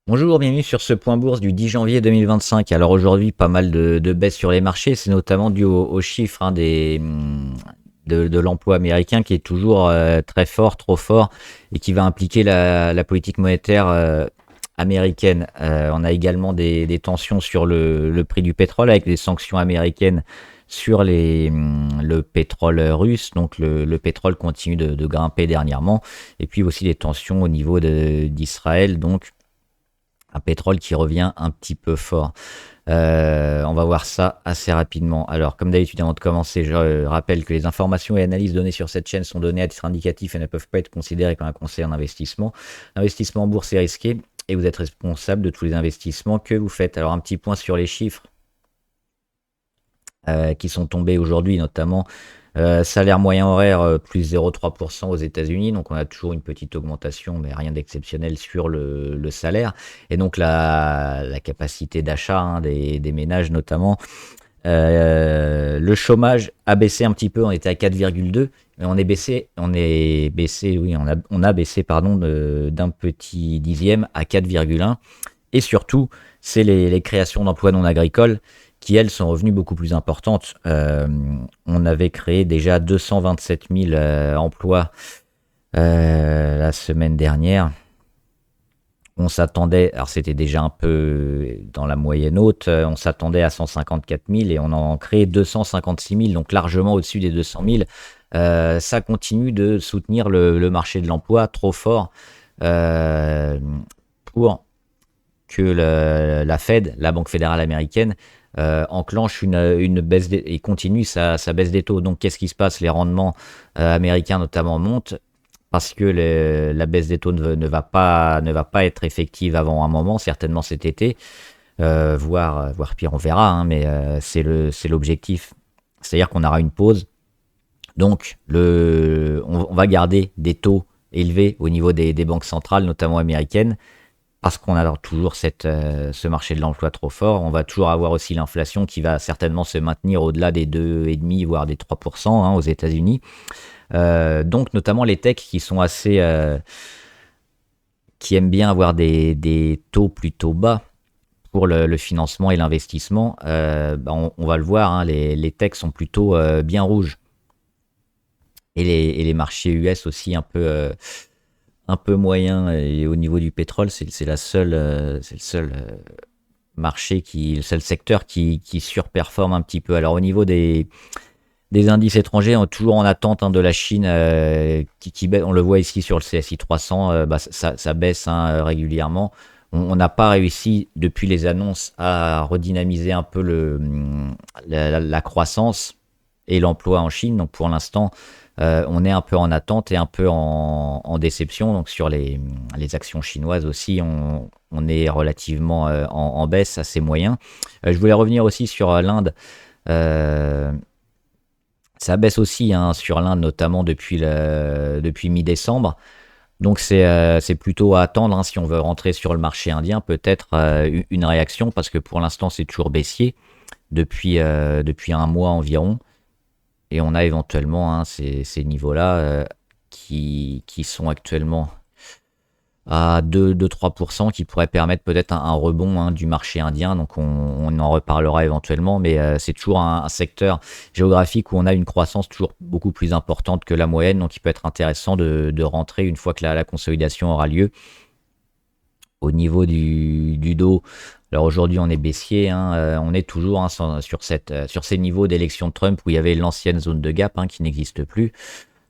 Bonjour, bienvenue sur ce point bourse du 10 janvier 2025. Alors aujourd'hui, pas mal de baisses sur les marchés, c'est notamment dû aux chiffres de l'emploi américain qui est toujours très fort, trop fort, et qui va impliquer la politique monétaire américaine. On a également des tensions sur le prix du pétrole avec des sanctions américaines sur le pétrole russe. Donc le pétrole continue de grimper dernièrement, et puis aussi des tensions au niveau d'Israël. Donc un pétrole qui revient un petit peu fort. On va voir ça assez rapidement. Alors, comme d'habitude, avant de commencer, je rappelle que les informations et analyses données sur cette chaîne sont données à titre indicatif et ne peuvent pas être considérées comme un conseil en investissement. L'investissement en bourse est risqué et vous êtes responsable de tous les investissements que vous faites. Alors, un petit point sur les chiffres qui sont tombés aujourd'hui, notamment salaire moyen horaire plus 0,3% aux États-Unis, donc on a toujours une petite augmentation, mais rien d'exceptionnel sur le salaire. Et donc la capacité d'achat des ménages notamment. Le chômage a baissé un petit peu, on était à 4,2, mais on a baissé pardon d'un petit dixième à 4,1. Et surtout, c'est les créations d'emplois non agricoles qui, elles, sont revenues beaucoup plus importantes. On avait créé déjà 227 000 emplois la semaine dernière. On s'attendait, alors c'était déjà un peu dans la moyenne haute, on s'attendait à 154 000 et on en crée 256 000, donc largement au-dessus des 200 000. Ça continue de soutenir le marché de l'emploi trop fort pour que la Fed, la Banque fédérale américaine, enclenche une baisse et continue sa baisse des taux. Donc qu'est-ce qui se passe? Les rendements américains notamment montent parce que la baisse des taux ne va pas être effective avant un moment, certainement cet été, voire pire, on verra, hein, mais c'est l'objectif. C'est-à-dire qu'on aura une pause. Donc on va garder des taux élevés au niveau des banques centrales, notamment américaines, parce qu'on a toujours ce marché de l'emploi trop fort. On va toujours avoir aussi l'inflation qui va certainement se maintenir au-delà des 2,5 voire des 3% aux États-Unis. Donc notamment les techs qui sont qui aiment bien avoir des taux plutôt bas pour le financement et l'investissement. On va le voir, hein, les techs sont plutôt bien rouges. Et les marchés US aussi un peu moyen, et au niveau du pétrole, c'est le seul marché le seul secteur qui surperforme un petit peu. Alors au niveau des indices étrangers, on est toujours en attente de la Chine qui baisse. On le voit ici sur le CSI 300, ça baisse régulièrement. On n'a pas réussi depuis les annonces à redynamiser un peu la croissance et l'emploi en Chine. Donc pour l'instant, on est un peu en attente et un peu en déception. Donc sur les actions chinoises aussi, on est relativement en baisse, assez moyen. Je voulais revenir aussi sur l'Inde. Ça baisse aussi sur l'Inde, notamment depuis mi-décembre. Donc c'est plutôt à attendre, hein, si on veut rentrer sur le marché indien, peut-être une réaction, parce que pour l'instant c'est toujours baissier depuis un mois environ. Et on a éventuellement ces niveaux-là qui sont actuellement à 2-3% qui pourraient permettre peut-être un rebond du marché indien. Donc on en reparlera éventuellement, mais c'est toujours un secteur géographique où on a une croissance toujours beaucoup plus importante que la moyenne. Donc il peut être intéressant de rentrer une fois que la consolidation aura lieu. Au niveau du dos, alors aujourd'hui on est baissier, on est toujours sur ces niveaux d'élection de Trump où il y avait l'ancienne zone de gap qui n'existe plus.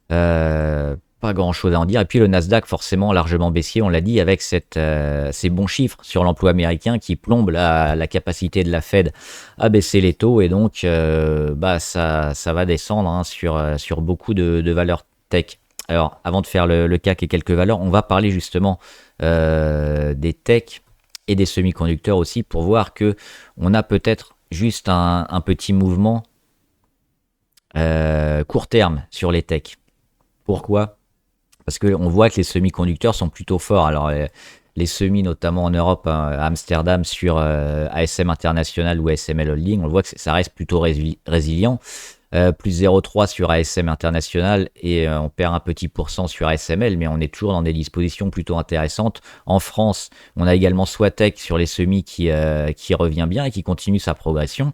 Pas grand chose à en dire. Et puis le Nasdaq, forcément largement baissier, on l'a dit, avec ces bons chiffres sur l'emploi américain qui plombent la capacité de la Fed à baisser les taux. Et donc ça va descendre sur beaucoup de valeurs tech. Alors avant de faire le CAC et quelques valeurs, on va parler justement des techs et des semi-conducteurs aussi, pour voir que on a peut-être juste un petit mouvement court terme sur les techs. Pourquoi? Parce qu'on voit que les semi-conducteurs sont plutôt forts. Alors les semis, notamment en Europe, à Amsterdam, sur ASM International ou ASML Holding, on voit que ça reste plutôt résilient. plus 0,3 sur ASM International et on perd un petit pourcent sur ASML, mais on est toujours dans des dispositions plutôt intéressantes. En France, on a également Swatec sur les semis qui revient bien et qui continue sa progression.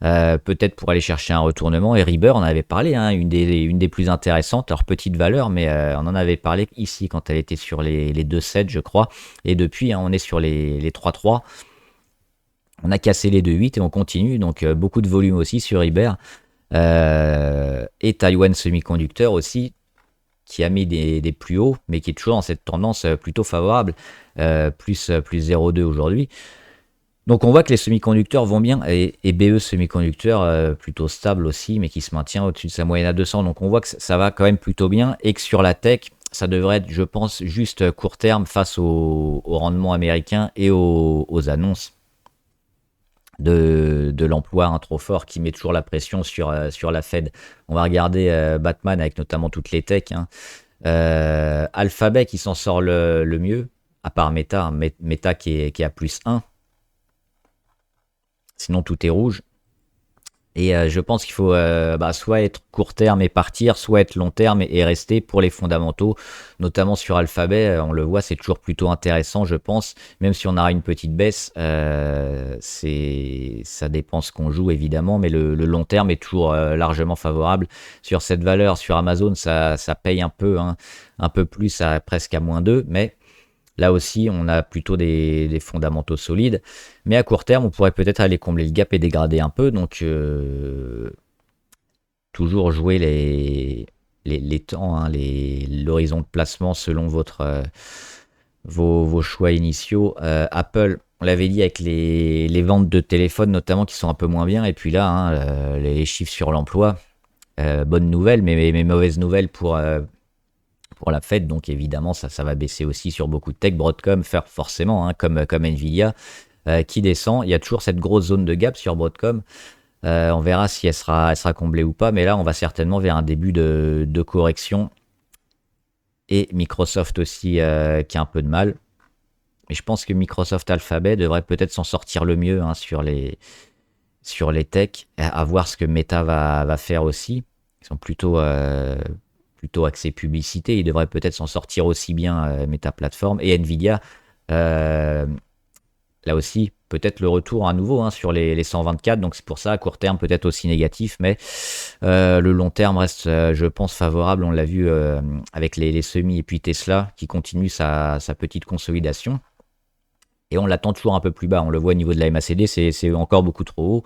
Peut-être pour aller chercher un retournement. Et Rieber, on en avait parlé, hein, une des plus intéressantes, alors petite valeur, mais on en avait parlé ici quand elle était sur les 2,7 je crois. Et depuis, hein, on est sur les 3,3. On a cassé les 2,8 et on continue, donc beaucoup de volume aussi sur Rieber. Et Taiwan Semiconductor aussi, qui a mis des plus hauts, mais qui est toujours dans cette tendance plutôt favorable, plus 0,2 aujourd'hui. Donc on voit que les semi-conducteurs vont bien, et BE Semiconducteur plutôt stable aussi, mais qui se maintient au-dessus de sa moyenne à 200. Donc on voit que ça va quand même plutôt bien, et que sur la tech, ça devrait être, je pense, juste court terme face au rendement américain et aux annonces de l'emploi, hein, trop fort, qui met toujours la pression sur la Fed. On va regarder Batman avec notamment toutes les techs, hein. Alphabet qui s'en sort le mieux, à part Meta, hein, Meta qui est à plus 1. Sinon, tout est rouge. Et je pense qu'il faut soit être court terme et partir, soit être long terme et rester pour les fondamentaux, notamment sur Alphabet. On le voit, c'est toujours plutôt intéressant, je pense. Même si on aura une petite baisse, ça dépend ce qu'on joue, évidemment. Mais le long terme est toujours largement favorable. Sur cette valeur, sur Amazon, ça paye un peu, hein, un peu plus, presque à -2. Mais là aussi, on a plutôt des fondamentaux solides. Mais à court terme, on pourrait peut-être aller combler le gap et dégrader un peu. Donc, toujours jouer les temps, hein, l'horizon de placement selon vos choix initiaux. Apple, on l'avait dit avec les ventes de téléphones notamment qui sont un peu moins bien. Et puis là, hein, les chiffres sur l'emploi, bonne nouvelle, mais mauvaise nouvelle pour la Fed, donc évidemment ça va baisser aussi sur beaucoup de tech. Broadcom forcément, hein, comme Nvidia, qui descend. Il y a toujours cette grosse zone de gap sur Broadcom. On verra si elle sera comblée ou pas, mais là on va certainement vers un début de correction. Et Microsoft aussi qui a un peu de mal. Mais je pense que Microsoft Alphabet devrait peut-être s'en sortir le mieux, hein, sur les techs, à voir ce que Meta va faire aussi. Ils sont plutôt axé publicité, il devrait peut-être s'en sortir aussi bien, Meta Platform. Et Nvidia, là aussi, peut-être le retour à nouveau, hein, sur les 124, donc c'est pour ça, à court terme, peut-être aussi négatif, mais le long terme reste, je pense, favorable. On l'a vu avec les semis et puis Tesla, qui continue sa petite consolidation. Et on l'attend toujours un peu plus bas, on le voit au niveau de la MACD, c'est encore beaucoup trop haut.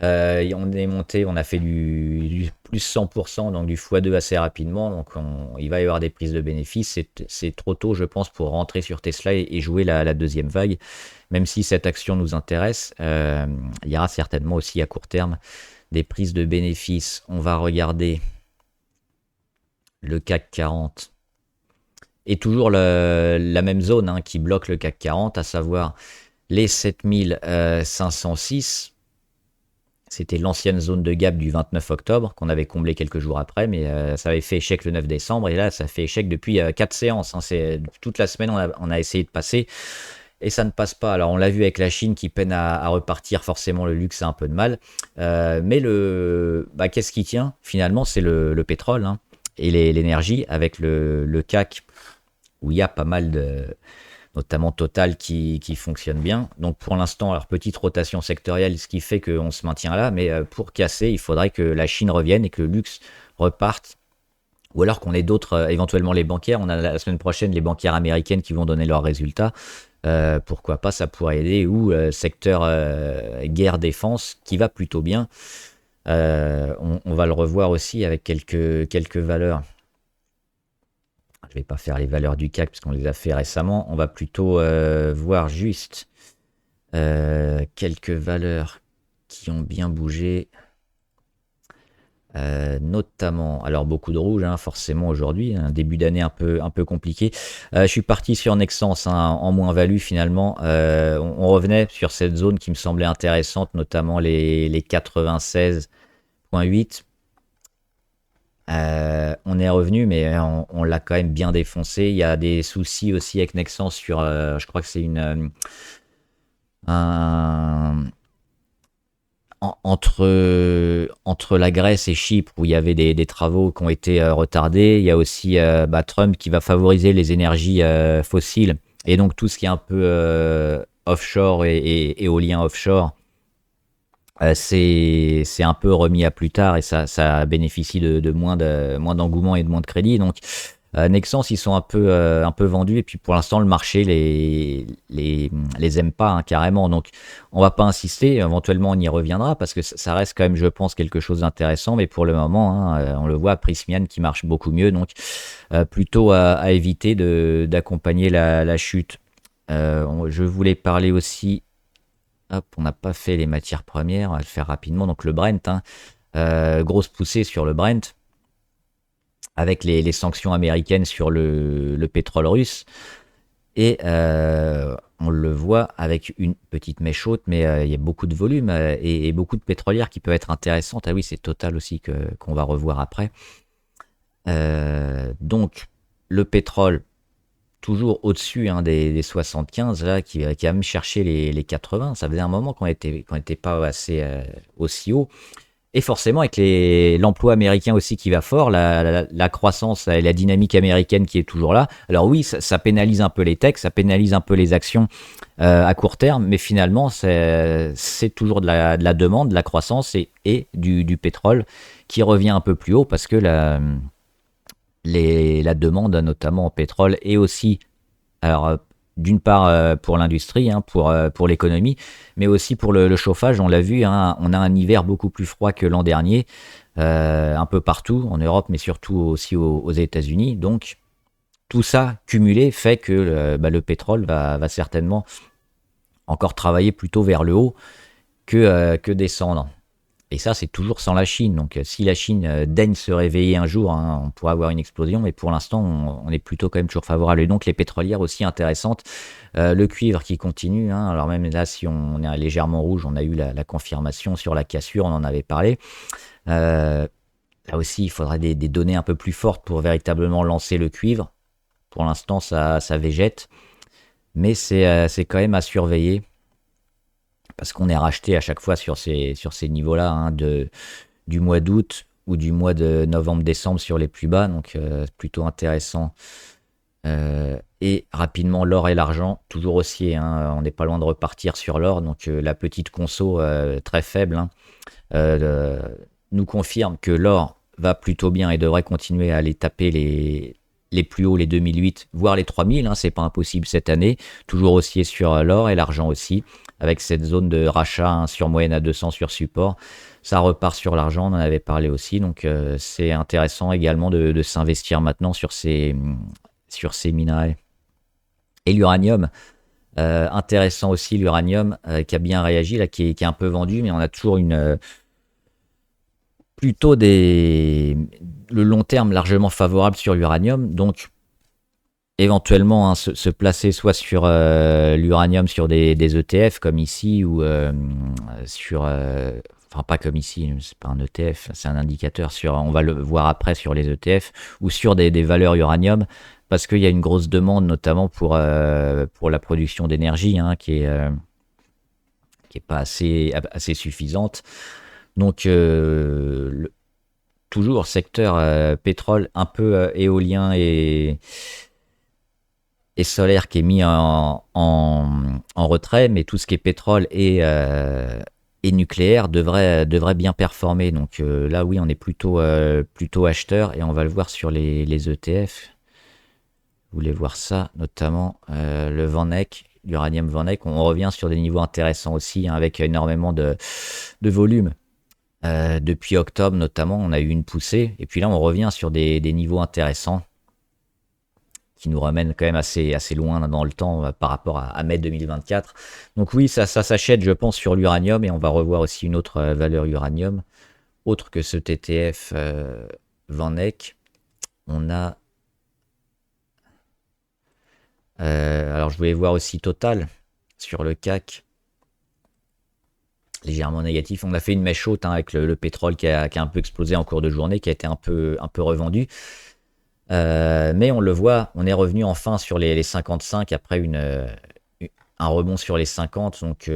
On est monté, on a fait du plus 100%, donc du x2 assez rapidement. Donc il va y avoir des prises de bénéfices. C'est trop tôt, je pense, pour rentrer sur Tesla et jouer la deuxième vague. Même si cette action nous intéresse, il y aura certainement aussi à court terme des prises de bénéfices. On va regarder le CAC 40. Et toujours la même zone, hein, qui bloque le CAC 40, à savoir les 7506. C'était l'ancienne zone de gap du 29 octobre qu'on avait comblé quelques jours après, mais ça avait fait échec le 9 décembre et là ça fait échec depuis 4 séances, hein. Toute la semaine on a essayé de passer et ça ne passe pas. Alors on l'a vu avec la Chine qui peine à repartir, forcément le luxe a un peu de mal, mais qu'est-ce qui tient finalement? C'est le pétrole, hein, et l'énergie, avec le CAC où il y a pas mal notamment Total qui fonctionne bien. Donc pour l'instant, alors petite rotation sectorielle, ce qui fait qu'on se maintient là, mais pour casser, il faudrait que la Chine revienne et que le luxe reparte, ou alors qu'on ait d'autres, éventuellement les bancaires. On a la semaine prochaine les bancaires américaines qui vont donner leurs résultats. Pourquoi pas, ça pourrait aider, ou secteur guerre-défense qui va plutôt bien. On va le revoir aussi avec quelques valeurs. Je ne vais pas faire les valeurs du CAC parce qu'on les a fait récemment. On va plutôt voir juste quelques valeurs qui ont bien bougé. Notamment, alors beaucoup de rouge, hein, forcément aujourd'hui, un début d'année un peu compliqué. Je suis parti sur Nexans, hein, en moins-value finalement. On revenait sur cette zone qui me semblait intéressante, notamment les 96,8. On est revenu, mais on l'a quand même bien défoncé. Il y a des soucis aussi avec Nexans sur, je crois que c'est un Entre la Grèce et Chypre, où il y avait des travaux qui ont été retardés, il y a aussi Trump qui va favoriser les énergies fossiles. Et donc tout ce qui est un peu offshore et éolien offshore, c'est un peu remis à plus tard et ça bénéficie de moins d'engouement et de moins de crédit. Donc Nexans, ils sont un peu vendus et puis pour l'instant, le marché les aime pas hein, carrément. Donc on va pas insister, éventuellement on y reviendra parce que ça reste quand même, je pense, quelque chose d'intéressant. Mais pour le moment, hein, on le voit, Prysmian qui marche beaucoup mieux. Donc plutôt à éviter d'accompagner la chute. Je voulais parler aussi. Hop, on n'a pas fait les matières premières, on va le faire rapidement. Donc le Brent, hein, grosse poussée sur le Brent, avec les sanctions américaines sur le pétrole russe. Et on le voit avec une petite mèche haute, mais il y a beaucoup de volume et beaucoup de pétrolières qui peuvent être intéressantes. Ah oui, c'est Total aussi qu'on va revoir après. Donc le pétrole, toujours au-dessus hein, des 75, là, qui a même cherché les 80. Ça faisait un moment qu'on n'était pas assez aussi haut. Et forcément, avec l'emploi américain aussi qui va fort, la croissance et la dynamique américaine qui est toujours là. Alors oui, ça pénalise un peu les techs, ça pénalise un peu les actions à court terme, mais finalement, c'est toujours de la demande, de la croissance et du pétrole qui revient un peu plus haut parce que la demande, notamment en pétrole, et aussi alors, d'une part pour l'industrie, hein, pour l'économie, mais aussi pour le chauffage. On l'a vu, hein, on a un hiver beaucoup plus froid que l'an dernier, un peu partout en Europe, mais surtout aussi aux États-Unis. Donc, tout ça cumulé fait que le pétrole va certainement encore travailler plutôt vers le haut que descendre. Et ça, c'est toujours sans la Chine. Donc, si la Chine daigne se réveiller un jour, hein, on pourra avoir une explosion. Mais pour l'instant, on est plutôt quand même toujours favorable. Et donc, les pétrolières aussi intéressantes. Le cuivre qui continue. Hein, alors, même là, si on est légèrement rouge, on a eu la confirmation sur la cassure, on en avait parlé. Là aussi, il faudra des données un peu plus fortes pour véritablement lancer le cuivre. Pour l'instant, ça végète. Mais c'est quand même à surveiller. Parce qu'on est racheté à chaque fois sur ces niveaux-là, hein, du mois d'août ou du mois de novembre-décembre sur les plus bas, donc plutôt intéressant. Et rapidement, l'or et l'argent, toujours haussier, hein, on n'est pas loin de repartir sur l'or, donc la petite conso très faible hein, euh, nous confirme que l'or va plutôt bien et devrait continuer à aller taper les plus hauts, les 2008, voire les 3000, hein, c'est pas impossible cette année, toujours haussier sur l'or et l'argent aussi, avec cette zone de rachat hein, sur moyenne à 200 sur support. Ça repart sur l'argent, on en avait parlé aussi, donc c'est intéressant également de s'investir maintenant sur ces minerais. Et l'uranium, intéressant aussi l'uranium qui a bien réagi, là, qui est un peu vendu, mais on a toujours plutôt le long terme largement favorable sur l'uranium, donc éventuellement hein, se placer soit sur l'uranium sur des ETF comme ici ou sur enfin pas comme ici, c'est pas un ETF, c'est un indicateur sur, on va le voir après sur les ETF ou sur des valeurs uranium parce qu'il y a une grosse demande notamment pour la production d'énergie hein, qui est pas assez suffisante. Donc toujours secteur pétrole, un peu éolien et solaire qui est mis en retrait, mais tout ce qui est pétrole et nucléaire devrait bien performer. Donc là, oui, on est plutôt acheteur et on va le voir sur les ETF. Vous voulez voir ça, notamment le Vanek, l'uranium Vanek. On revient sur des niveaux intéressants aussi, hein, avec énormément de volume. Depuis octobre notamment, on a eu une poussée. Et puis là, on revient sur des niveaux intéressants qui nous ramène quand même assez loin dans le temps par rapport à mai 2024. Donc oui, ça s'achète, je pense, sur l'uranium et on va revoir aussi une autre valeur uranium, autre que ce TTF Vanek. On a... alors je voulais voir aussi Total sur le CAC, légèrement négatif. On a fait une mèche haute hein, avec le pétrole qui a un peu explosé en cours de journée, qui a été un peu revendu. Mais on le voit, on est revenu enfin sur les 55 après un rebond sur les 50, donc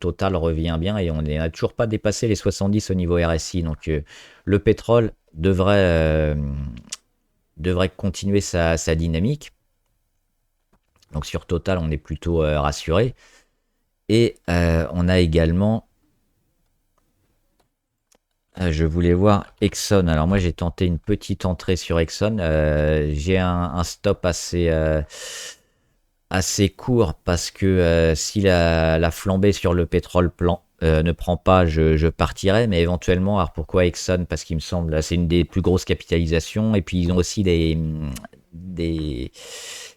Total revient bien et on n'a toujours pas dépassé les 70 au niveau RSI. Donc le pétrole devrait continuer sa dynamique. Donc sur Total, on est plutôt rassuré. Et on a également, je voulais voir Exxon. Alors moi j'ai tenté une petite entrée sur Exxon. J'ai un stop assez court parce que si la flambée sur le pétrole ne prend pas, je partirai. Mais éventuellement, alors pourquoi Exxon? Parce qu'il me semble c'est une des plus grosses capitalisations et puis ils ont aussi des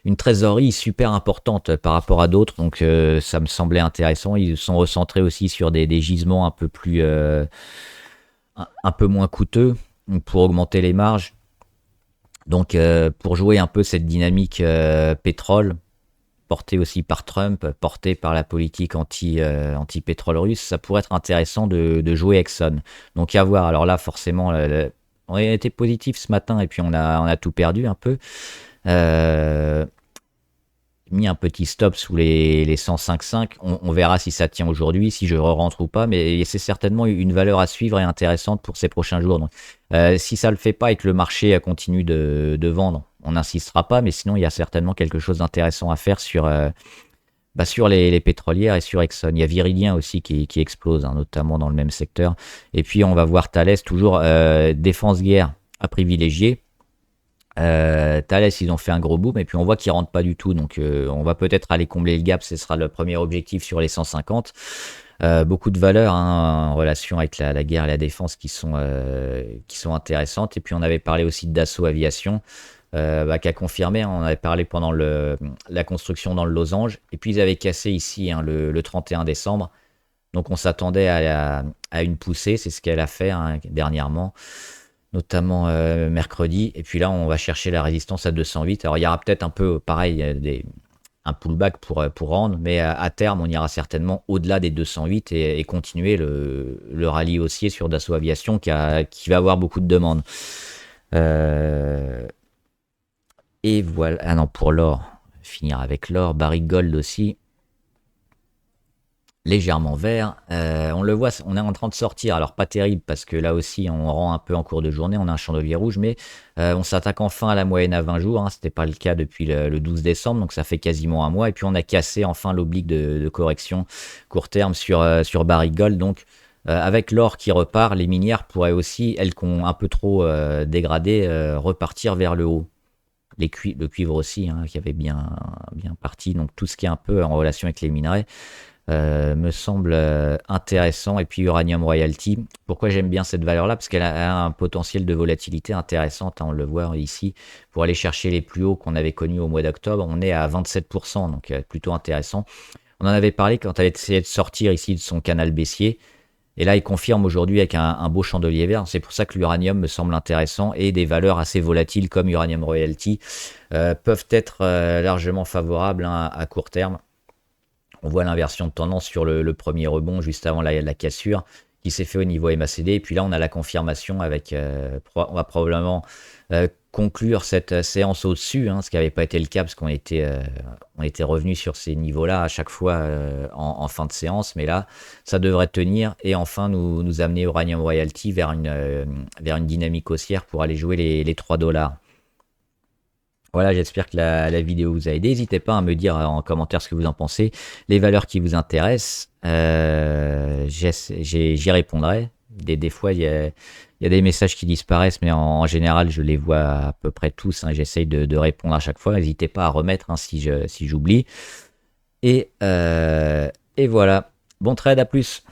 une trésorerie super importante par rapport à d'autres. Donc ça me semblait intéressant. Ils sont recentrés aussi sur des gisements un peu plus un peu moins coûteux pour augmenter les marges. Donc pour jouer un peu cette dynamique pétrole porté aussi par Trump, porté par la politique anti-pétrole russe, ça pourrait être intéressant de jouer Exxon. Donc à voir. Alors là, forcément, on a été positif ce matin et puis on a tout perdu un peu. Mis un petit stop sous les 105,5. On verra si ça tient aujourd'hui, si je rentre ou pas, mais c'est certainement une valeur à suivre et intéressante pour ces prochains jours. Donc, si ça ne le fait pas et que le marché continue de vendre, on n'insistera pas, mais sinon il y a certainement quelque chose d'intéressant à faire sur les pétrolières et sur Exxon. Il y a Viridien aussi qui explose, hein, notamment dans le même secteur. Et puis on va voir Thales, toujours défense-guerre à privilégier. Thales, ils ont fait un gros boom et puis on voit qu'ils rentrent pas du tout. Donc on va peut-être aller combler le gap, ce sera le premier objectif sur les 150. Beaucoup de valeurs en relation avec la guerre et la défense qui sont intéressantes. Et puis on avait parlé aussi de Dassault Aviation. Qui a confirmé, on avait parlé pendant la construction dans le Losange, et puis ils avaient cassé ici le 31 décembre, donc on s'attendait à une poussée, c'est ce qu'elle a fait dernièrement, notamment mercredi, et puis là on va chercher la résistance à 208, alors il y aura peut-être un peu pareil, un pullback pour rendre, mais à terme on ira certainement au-delà des 208 et continuer le rallye haussier sur Dassault Aviation qui va avoir beaucoup de demandes. Et voilà. Ah non, pour l'or, finir avec l'or. Barrick Gold aussi. Légèrement vert. On le voit, on est en train de sortir. Alors, pas terrible parce que là aussi, on rend un peu en cours de journée. On a un chandelier rouge, mais on s'attaque enfin à la moyenne à 20 jours. Hein. Ce n'était pas le cas depuis le 12 décembre, donc ça fait quasiment un mois. Et puis, on a cassé enfin l'oblique de correction court terme sur Barrick Gold. Donc, avec l'or qui repart, les minières pourraient aussi, elles qui ont un peu trop dégradé, repartir vers le haut. Le cuivre aussi, hein, qui avait bien parti. Donc tout ce qui est un peu en relation avec les minerais me semble intéressant. Et puis Uranium Royalty, pourquoi j'aime bien cette valeur-là? Parce qu'elle a un potentiel de volatilité intéressante, hein, on le voit ici. Pour aller chercher les plus hauts qu'on avait connus au mois d'octobre, on est à 27%, donc plutôt intéressant. On en avait parlé quand elle essayait de sortir ici de son canal baissier. Et là, il confirme aujourd'hui avec un beau chandelier vert. C'est pour ça que l'uranium me semble intéressant et des valeurs assez volatiles comme Uranium Royalty peuvent être largement favorables, hein, à court terme. On voit l'inversion de tendance sur le premier rebond juste avant la cassure qui s'est fait au niveau MACD. Et puis là, on a la confirmation avec, on va probablement conclure cette séance au-dessus, hein, ce qui n'avait pas été le cas parce qu'on était revenu sur ces niveaux-là à chaque fois en fin de séance. Mais là, ça devrait tenir et enfin nous amener Uranium Royalty vers une dynamique haussière pour aller jouer les 3 $. Voilà, j'espère que la vidéo vous a aidé. N'hésitez pas à me dire en commentaire ce que vous en pensez, les valeurs qui vous intéressent. J'y répondrai. Des fois, il y a des messages qui disparaissent, mais en général, je les vois à peu près tous. Hein. J'essaye de répondre à chaque fois. N'hésitez pas à remettre, hein, si j'oublie. Et voilà. Bon trade, à plus.